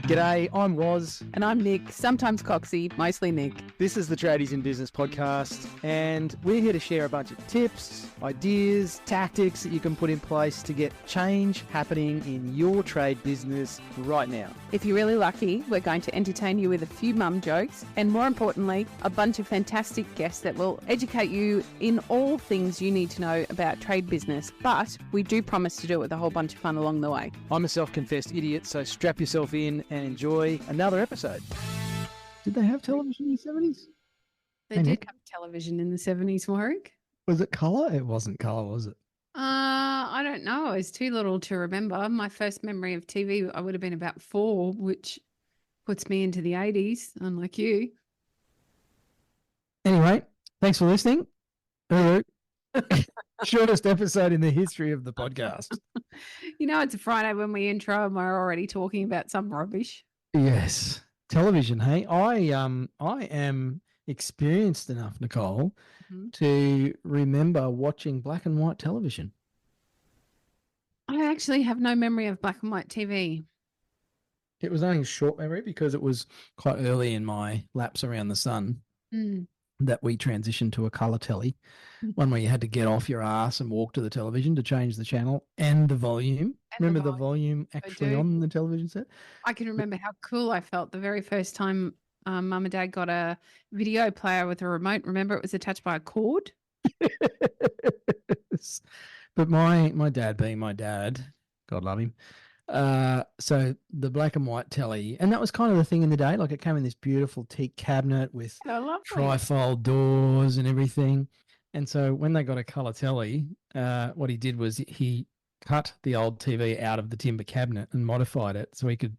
G'day, I'm Woz. And I'm Nick, sometimes Coxie, mostly Nick. This is the Tradies in Business podcast, and we're here to share a bunch of tips, ideas, tactics that you can put in place to get change happening in your trade business right now. If you're really lucky, we're going to entertain you with a few mum jokes and, more importantly, a bunch of fantastic guests that will educate you in all things you need to know about trade business. But we do promise to do it with a whole bunch of fun along the way. I'm a self-confessed idiot, so strap yourself in and enjoy another episode. Did they have television in the 70s? They did have television in the 70s, Warwick. Was it colour? It wasn't colour, was it? I don't know. I was too little to remember. My first memory of TV, I would have been about 4, which puts me into the 80s, unlike you. Anyway, thanks for listening. Shortest episode in the history of the podcast. You know, it's a Friday when we intro and we're already talking about some rubbish. Yes. Television, hey? I am experienced enough, Nicole, to remember watching black and white television. I actually have no memory of black and white TV. It was only a short memory because it was quite early in my laps around the sun that we transitioned to a colour telly, one where you had to get off your ass and walk to the television to change the channel and the volume. Remember the volume actually on the television set? I can remember how cool I felt the very first time Mum and Dad got a video player with a remote. Remember, it was attached by a cord? But my dad being my dad, God love him, so the black and white telly, and that was kind of the thing in the day, like it came in this beautiful teak cabinet with trifold doors and everything. And so when they got a colour telly, what he did was he cut the old TV out of the timber cabinet and modified it so he could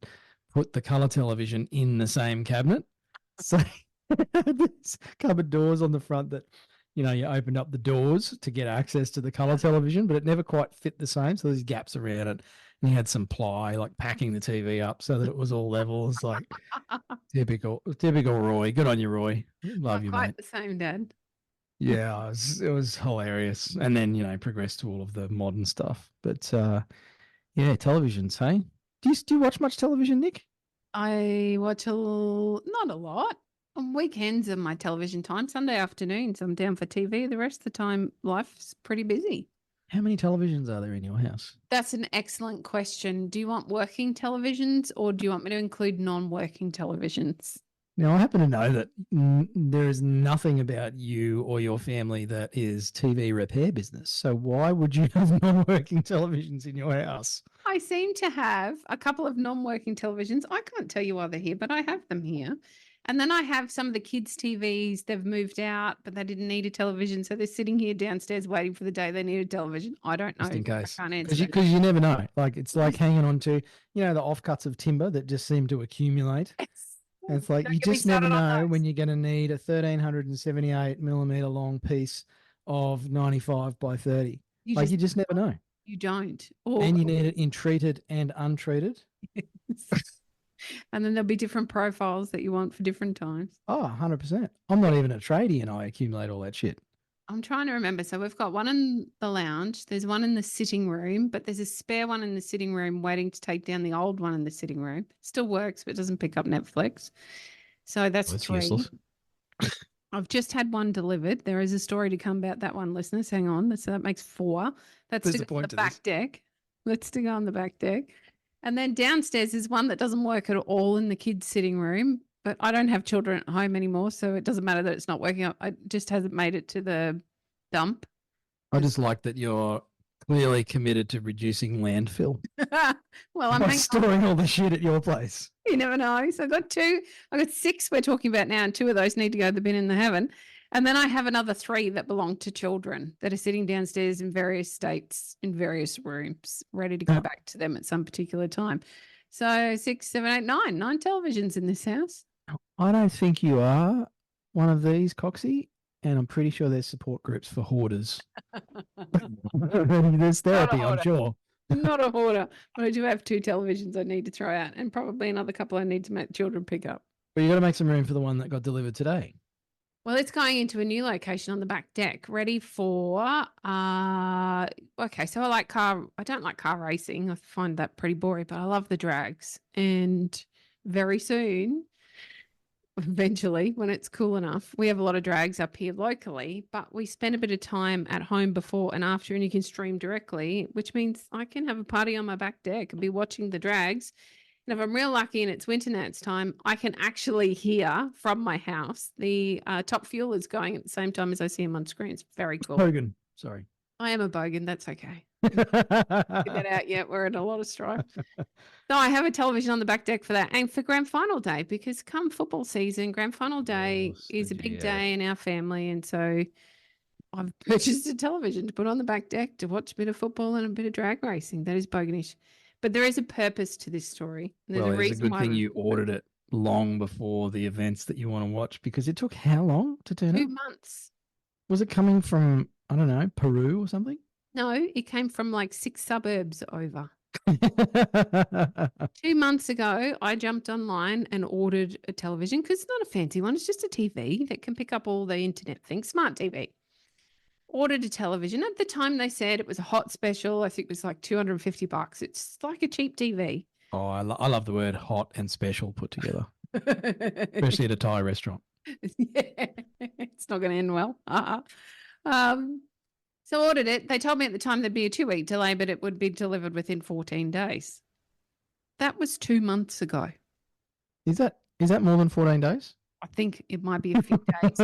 put the colour television in the same cabinet. So there's cupboard doors on the front that, you know, you opened up the doors to get access to the colour television, but it never quite fit the same. So there's gaps around it. And he had some ply, like packing the TV up so that it was all levels, like typical Roy. Good on you, Roy. Love you, mate. Quite the same, Dad. Yeah, it was hilarious. And then, you know, progressed to all of the modern stuff. But yeah, televisions, hey? Do you watch much television, Nick? I watch not a lot. On weekends are my television time. Sunday afternoons, I'm down for TV. The rest of the time, life's pretty busy. How many televisions are there in your house? That's an excellent question. Do you want working televisions or do you want me to include non-working televisions? Now, I happen to know that there is nothing about you or your family that is TV repair business. So why would you have non-working televisions in your house? I seem to have a couple of non-working televisions. I can't tell you why they're here, but I have them here. And then I have some of the kids' TVs. They've moved out, but they didn't need a television. So they're sitting here downstairs waiting for the day they need a television. I don't know. Just in case. I can't answer because you never know. Like, it's like hanging on to, you know, the offcuts of timber that just seem to accumulate. Yes. And it's like, Don't you get me just never started on know when you're going to need a 1378 millimeter long piece of 95 by 30. You just never know. You don't. And you need it in treated and untreated. And then there'll be different profiles that you want for different times. Oh, 100%. I'm not even a tradie and I accumulate all that shit. I'm trying to remember. So we've got one in the lounge. There's one in the sitting room, but there's a spare one in the sitting room waiting to take down the old one in the sitting room. Still works, but doesn't pick up Netflix. So that's 3. Useless. I've just had one delivered. There is a story to come about that one, listeners. Hang on. So that makes 4. That's to go on the back deck. Let's to go on the back deck. And then downstairs is one that doesn't work at all in the kids' sitting room. But I don't have children at home anymore, so it doesn't matter that it's not working. It just hasn't made it to the dump. I just like that you're clearly committed to reducing landfill. Well, I'm storing all the shit at your place. You never know. So I've got 2. I've got 6 we're talking about now, and 2 of those need to go to the bin in the heaven. And then I have another 3 that belong to children that are sitting downstairs in various states, in various rooms, ready to go back to them at some particular time. So 6, 7, 8, 9. 9 televisions in this house. I don't think you are one of these, Coxie, and I'm pretty sure there's support groups for hoarders. There's therapy, I'm sure. Not a hoarder, but I do have 2 televisions I need to throw out and probably another couple I need to make children pick up. But you got to make some room for the one that got delivered today. Well, it's going into a new location on the back deck, ready for, okay, so I don't like car racing. I find that pretty boring, but I love the drags. And very soon, eventually, when it's cool enough. We have a lot of drags up here locally, but we spend a bit of time at home before and after, and you can stream directly, which means I can have a party on my back deck and be watching the drags. And if I'm real lucky and it's winter nats time, I can actually hear from my house the top fuel is going at the same time as I see him on screen. It's very cool. Bogan, sorry. I am a bogan. That's okay. Get that out yet. We're in a lot of strife. So I have a television on the back deck for that and for grand final day, because come football season, grand final day is a big day in our family. And so I've purchased a television to put on the back deck to watch a bit of football and a bit of drag racing. That is boganish. But there is a purpose to this story. Well, it's a good thing you ordered it long before the events that you want to watch, because it took how long to turn up? 2 months. Was it coming from, I don't know, Peru or something? No, it came from like 6 suburbs over. 2 months ago, I jumped online and ordered a television, because it's not a fancy one. It's just a TV that can pick up all the internet things, smart TV. Ordered a television. At the time, they said it was a hot special. I think it was like $250. It's like a cheap TV. Oh, I love the word hot and special put together, especially at a Thai restaurant. Yeah, it's not going to end well. So I ordered it. They told me at the time there'd be a 2-week delay, but it would be delivered within 14 days. That was 2 months ago. Is that more than 14 days? I think it might be a few days.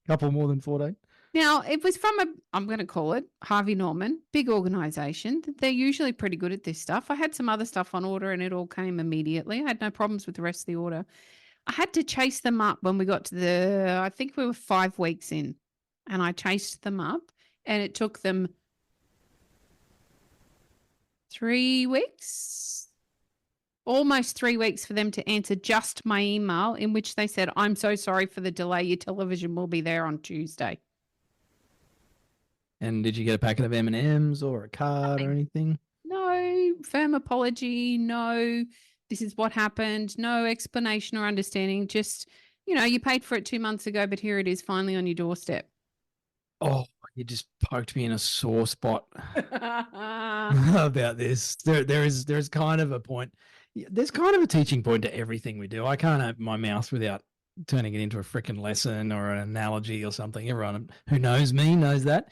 Couple more than 14. Now, it was from I'm going to call it Harvey Norman, big organization. They're usually pretty good at this stuff. I had some other stuff on order and it all came immediately. I had no problems with the rest of the order. I had to chase them up when we got to I think we were 5 weeks in, and I chased them up, and it took them 3 weeks, almost 3 weeks for them to answer just my email, in which they said, "I'm so sorry for the delay. Your television will be there on Tuesday." And did you get a packet of M&Ms or a card or anything? No firm apology. No, this is what happened. No explanation or understanding. Just, you paid for it 2 months ago, but here it is finally on your doorstep. Oh, you just poked me in a sore spot about this. There's kind of a point. There's kind of a teaching point to everything we do. I can't open my mouth without turning it into a freaking lesson or an analogy or something. Everyone who knows me knows that.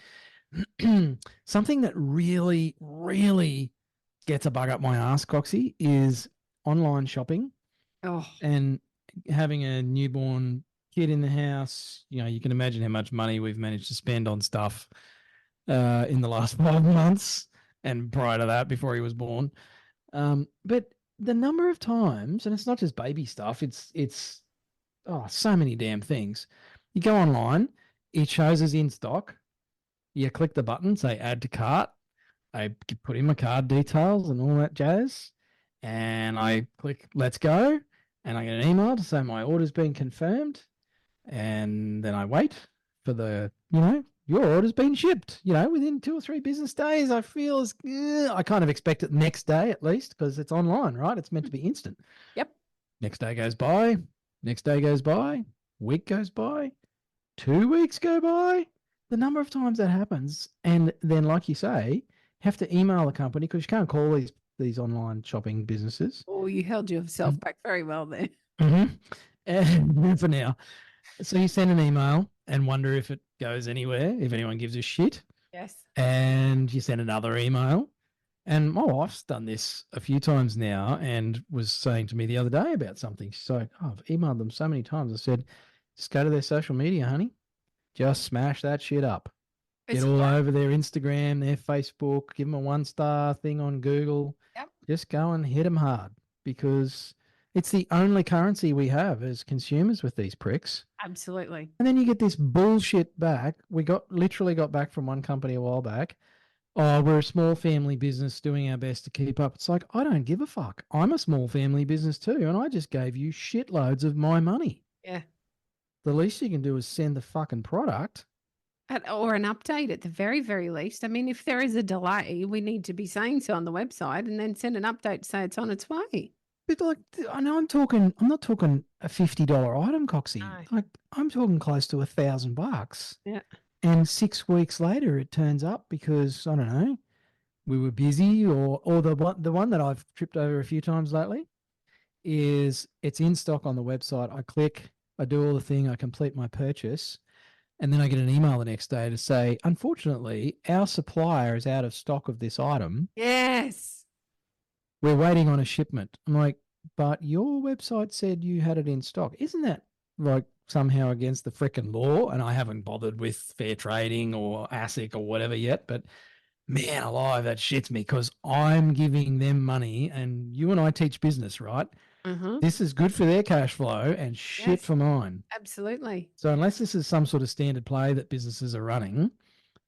Something that really, really gets a bug up my ass, Coxie, is online shopping. Oh. And having a newborn kid in the house. You can imagine how much money we've managed to spend on stuff in the last 5 months, and prior to that, before he was born. But the number of times, and it's not just baby stuff, it's so many damn things. You go online, it shows us in stock. You click the button, say add to cart. I put in my card details and all that jazz, and I click let's go, and I get an email to say my order's been confirmed, and then I wait for the, your order's been shipped, within 2 or 3 business days. I feel I kind of expect it next day at least, because it's online, right? It's meant to be instant. Yep. Next day goes by, week goes by, 2 weeks go by. The number of times that happens, and then, like you say, have to email the company, because you can't call these online shopping businesses. Oh, you held yourself back very well there. Mm-hmm. And for now. So you send an email and wonder if it goes anywhere, if anyone gives a shit. Yes. And you send another email. And my wife's done this a few times now, and was saying to me the other day about something. She's like, I've emailed them so many times. I said, just go to their social media, honey. Just smash that shit up. Get all over their Instagram, their Facebook, give them a 1-star thing on Google. Yep. Just go and hit them hard, because it's the only currency we have as consumers with these pricks. Absolutely. And then you get this bullshit back. We literally got back from one company a while back. Oh, we're a small family business doing our best to keep up. It's like, I don't give a fuck. I'm a small family business too, and I just gave you shitloads of my money. Yeah. The least you can do is send the fucking product. Or an update at the very, very least. I mean, if there is a delay, we need to be saying so on the website, and then send an update to say it's on its way. But like, I know I'm not talking a $50 item, Coxie. No. Like, I'm talking close to $1,000. Yeah. And 6 weeks later, it turns up because, I don't know, we were busy, or the one that I've tripped over a few times lately is it's in stock on the website. I click, I do all the thing, I complete my purchase, and then I get an email the next day to say, unfortunately, our supplier is out of stock of this item. Yes. We're waiting on a shipment. I'm like, but your website said you had it in stock. Isn't that like somehow against the frickin' law? And I haven't bothered with fair trading or ASIC or whatever yet, but man alive, that shits me because I'm giving them money and you and I teach business, right? Mm-hmm. This is good for their cash flow and shit for mine. Absolutely. So unless this is some sort of standard play that businesses are running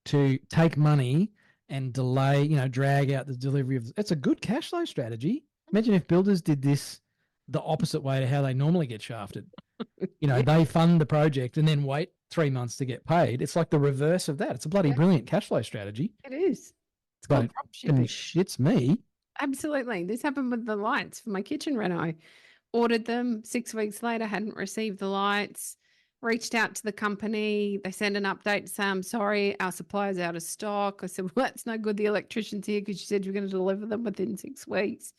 to take money and delay, drag out the delivery of, it's a good cash flow strategy. Imagine if builders did this the opposite way to how they normally get shafted. They fund the project and then wait 3 months to get paid. It's like the reverse of that. It's a bloody brilliant cash flow strategy. It is. It's But called drop shipping. it shits me. Absolutely. This happened with the lights for my kitchen reno. Ordered them 6 weeks later, hadn't received the lights, reached out to the company. They sent an update to say, I'm sorry, our supply's out of stock. I said, well, that's no good. The electrician's here because you said you're going to deliver them within 6 weeks.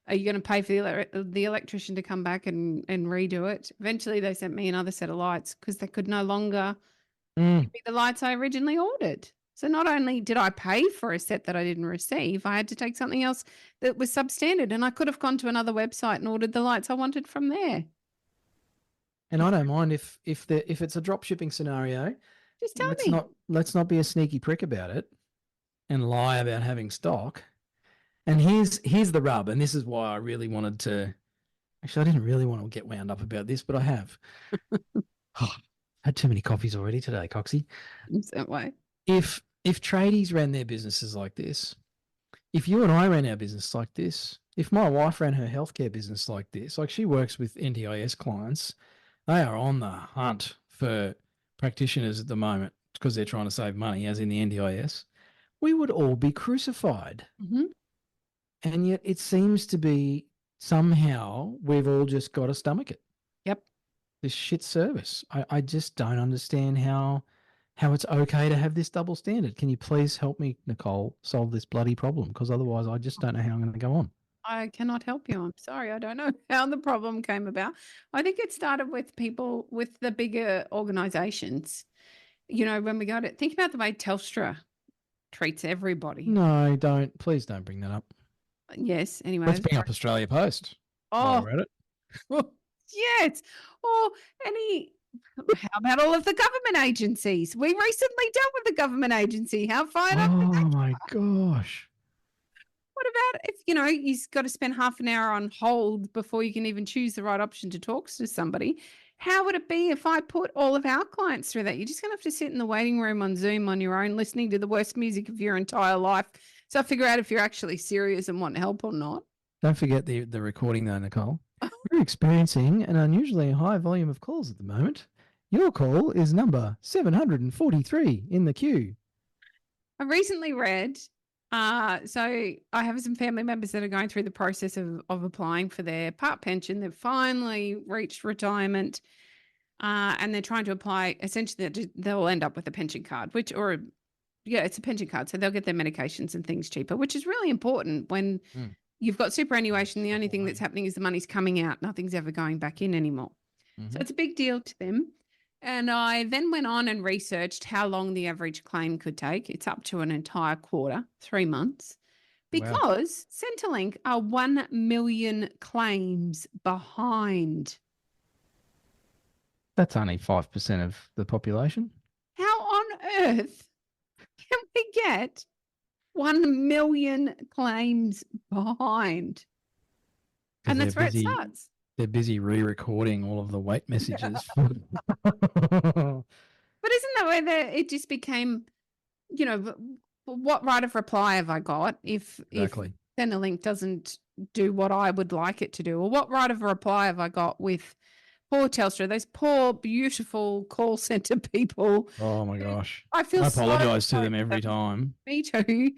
Are you going to pay for the electrician to come back and redo it? Eventually, they sent me another set of lights because they could no longer give me the lights I originally ordered. So not only did I pay for a set that I didn't receive, I had to take something else that was substandard, and I could have gone to another website and ordered the lights I wanted from there. And I don't mind if it's a drop shipping scenario. Just tell me. Let's not be a sneaky prick about it and lie about having stock. And here's the rub, and this is why I really wanted to. Actually, I didn't really want to get wound up about this, but I have. Had too many coffees already today, Coxie. It's that way. If tradies ran their businesses like this, if you and I ran our business like this, if my wife ran her healthcare business like this, like she works with NDIS clients, they are on the hunt for practitioners at the moment because they're trying to save money, as in the NDIS, we would all be crucified. Mm-hmm. And yet it seems to be somehow we've all just got to stomach it. Yep. This shit service. I just don't understand how it's okay to have this double standard. Can you please help me, Nicole, solve this bloody problem? Because otherwise I just don't know how I'm going to go on. I cannot help you. I'm sorry. I don't know how the problem came about. I think it started with people with the bigger organizations. When we got it, think about the way Telstra treats everybody. No, don't. Please don't bring that up. Yes. Anyway. Let's bring up Australia Post. Oh, read it. Yes. Or how about all of the government agencies? We recently dealt with the government agency. How fine up? Oh my gosh. What about if, you've got to spend half an hour on hold before you can even choose the right option to talk to somebody? How would it be if I put all of our clients through that? You're just going to have to sit in the waiting room on Zoom on your own, listening to the worst music of your entire life. So I figure out if you're actually serious and want help or not. Don't forget the recording though, Nicole. We're experiencing an unusually high volume of calls at the moment. Your call is number 743 in the queue. I recently read, so I have some family members that are going through the process of applying for their part pension. They've finally reached retirement and they're trying to apply. Essentially, they'll end up with a pension card, it's a pension card. So they'll get their medications and things cheaper, which is really important when you've got superannuation. The only thing that's happening is the money's coming out. Nothing's ever going back in anymore. So it's a big deal to them. And I then went on and researched how long the average claim could take. It's up to an entire quarter, 3 months, because Centrelink are 1 million claims behind. That's only 5% of the population. How on earth can we get 1 million claims behind? And that's where it starts. They're busy re-recording all of the wait messages. But isn't that where it just became, what right of reply have I got if Centrelink doesn't do what I would like it to do? Or what right of reply have I got with poor Telstra, those poor, beautiful call center people? Oh my gosh. I apologize to them every time. Me too.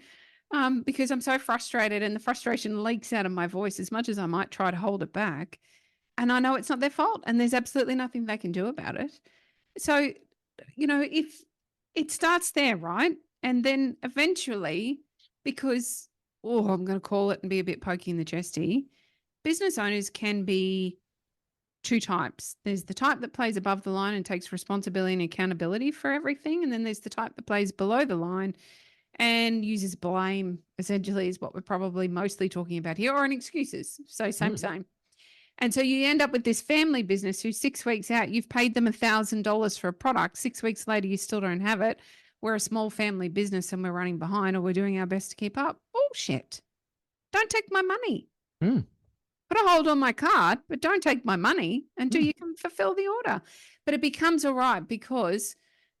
Because I'm so frustrated and the frustration leaks out of my voice as much as I might try to hold it back. And I know it's not their fault and there's absolutely nothing they can do about it. So, if it starts there, right? And then eventually, because, I'm going to call it and be a bit pokey in the chesty, business owners can be two types. There's the type that plays above the line and takes responsibility and accountability for everything. And then there's the type that plays below the line and uses blame, essentially, is what we're probably mostly talking about here, or in excuses. So same. And so you end up with this family business who 6 weeks out, you've paid them $1,000 for a product. 6 weeks later, you still don't have it. We're a small family business and we're running behind, or we're doing our best to keep up. Bullshit. Don't take my money. Put a hold on my card, but don't take my money until you can fulfill the order. But it becomes all right because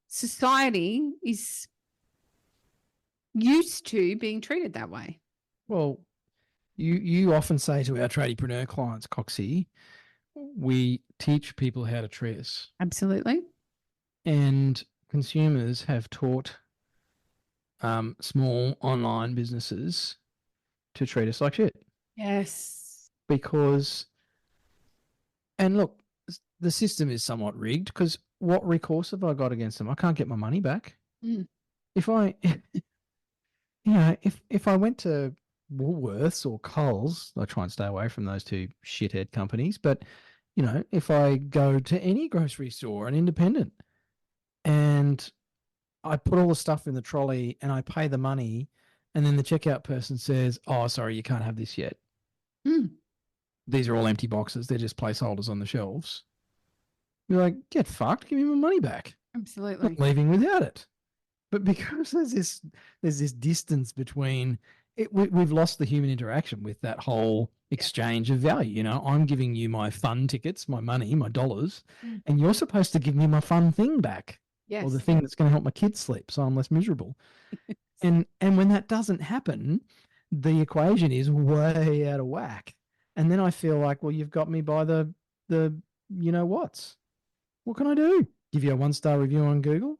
society is used to being treated that way. Well, you often say to our tradiepreneur clients, Coxie, we teach people how to treat us. Absolutely. And consumers have taught small online businesses to treat us like shit. Yes. Because, and look, the system is somewhat rigged because what recourse have I got against them? I can't get my money back. If I, if I went to Woolworths or Coles, I try and stay away from those two shithead companies. But, if I go to any grocery store, an independent, and I put all the stuff in the trolley and I pay the money, and then the checkout person says, "Oh, sorry, you can't have this yet. These are all empty boxes. They're just placeholders on the shelves." You're like, get fucked. Give me my money back. Absolutely. I'm leaving without it. But because there's this distance between it, we've lost the human interaction with that whole exchange of value. I'm giving you my fun tickets, my money, my dollars, and you're supposed to give me my fun thing back. Yes. Or the thing that's going to help my kids sleep so I'm less miserable. And when that doesn't happen, the equation is way out of whack. And then I feel like, well, you've got me by the whats. What can I do? Give you a 1-star review on Google?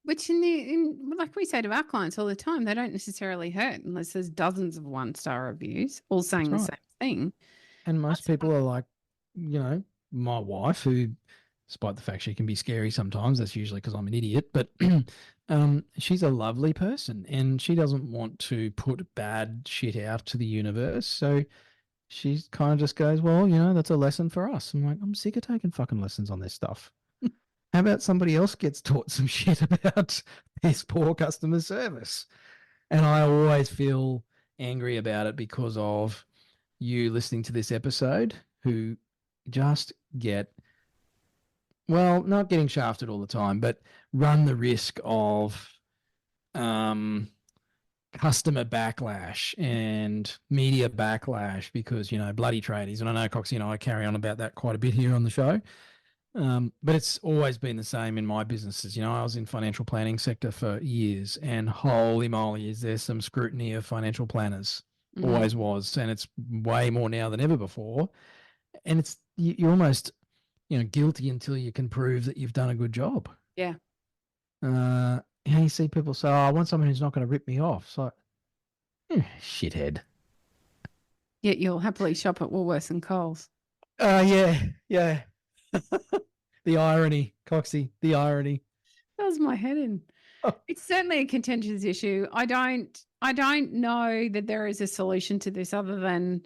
Which like we say to our clients all the time, they don't necessarily hurt unless there's dozens of 1-star reviews all saying the same thing. And most people are like, my wife, who, despite the fact she can be scary sometimes, that's usually because I'm an idiot, but she's a lovely person and she doesn't want to put bad shit out to the universe. So she kind of just goes, well, that's a lesson for us. I'm like, I'm sick of taking fucking lessons on this stuff. How about somebody else gets taught some shit about this poor customer service? And I always feel angry about it because of you listening to this episode who just get, well, not getting shafted all the time, but run the risk of customer backlash and media backlash because, bloody tradies. And I know Coxie and I carry on about that quite a bit here on the show. But it's always been the same in my businesses. I was in financial planning sector for years, and holy moly, is there some scrutiny of financial planners. Always was. And it's way more now than ever before. And it's, you're almost, guilty until you can prove that you've done a good job. Yeah. You see people say, I want someone who's not going to rip me off. So, shithead. Yet you'll happily shop at Woolworths and Coles. Yeah. The irony, Coxie, the irony. That was my head in. Oh. It's certainly a contentious issue. I don't know that there is a solution to this other than,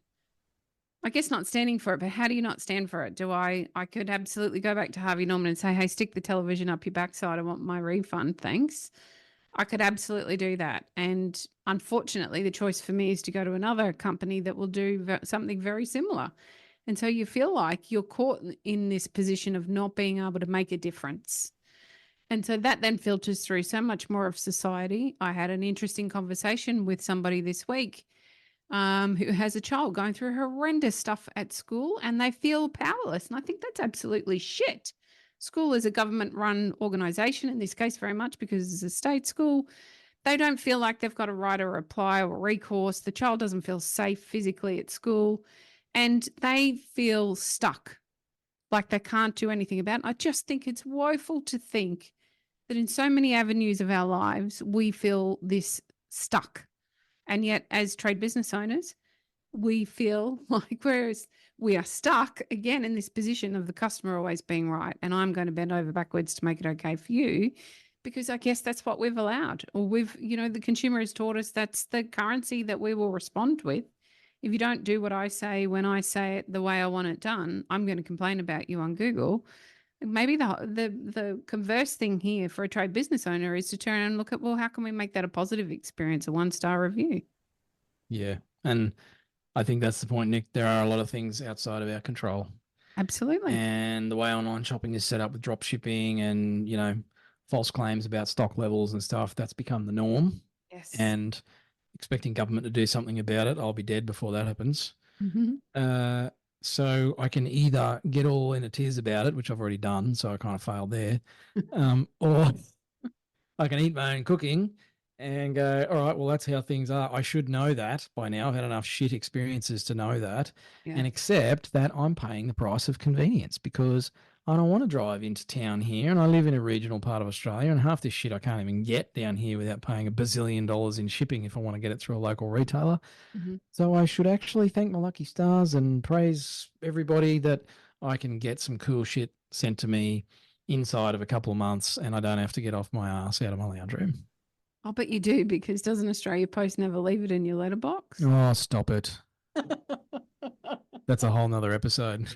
I guess, not standing for it. But how do you not stand for it? I could absolutely go back to Harvey Norman and say, hey, stick the television up your backside. I want my refund. Thanks. I could absolutely do that. And unfortunately, the choice for me is to go to another company that will do something very similar. And so you feel like you're caught in this position of not being able to make a difference. And so that then filters through so much more of society. I had an interesting conversation with somebody this week who has a child going through horrendous stuff at school and they feel powerless. And I think that's absolutely shit. School is a government-run organisation, in this case very much because it's a state school. They don't feel like they've got a right or reply or recourse. The child doesn't feel safe physically at school. And they feel stuck, like they can't do anything about it. I just think it's woeful to think that in so many avenues of our lives, we feel this stuck. And yet, as trade business owners, we feel like we are stuck again in this position of the customer always being right. And I'm going to bend over backwards to make it okay for you, because I guess that's what we've allowed. Or the consumer has taught us that's the currency that we will respond with. if you don't do what I say when I say it the way I want it done, I'm going to complain about you on Google. Maybe the converse thing here for a trade business owner is to turn and look at, well, how can we make that a positive experience, a 1-star review? Yeah. And I think that's the point, Nick. There are a lot of things outside of our control. Absolutely. And the way online shopping is set up with drop shipping and, false claims about stock levels and stuff, that's become the norm. Yes. And expecting government to do something about it, I'll be dead before that happens. Mm-hmm. So I can either get all in a tears about it, which I've already done, so I kind of failed there, or I can eat my own cooking and go, all right, well, that's how things are. I should know that by now. I've had enough shit experiences to know that, and accept that I'm paying the price of convenience because I don't want to drive into town here, and I live in a regional part of Australia, and half this shit I can't even get down here without paying $1 bazillion in shipping if I want to get it through a local retailer. Mm-hmm. So I should actually thank my lucky stars and praise everybody that I can get some cool shit sent to me inside of a couple of months, and I don't have to get off my ass out of my lounge room. I'll bet you do, because doesn't Australia Post never leave it in your letterbox? Oh, stop it. That's a whole nother episode.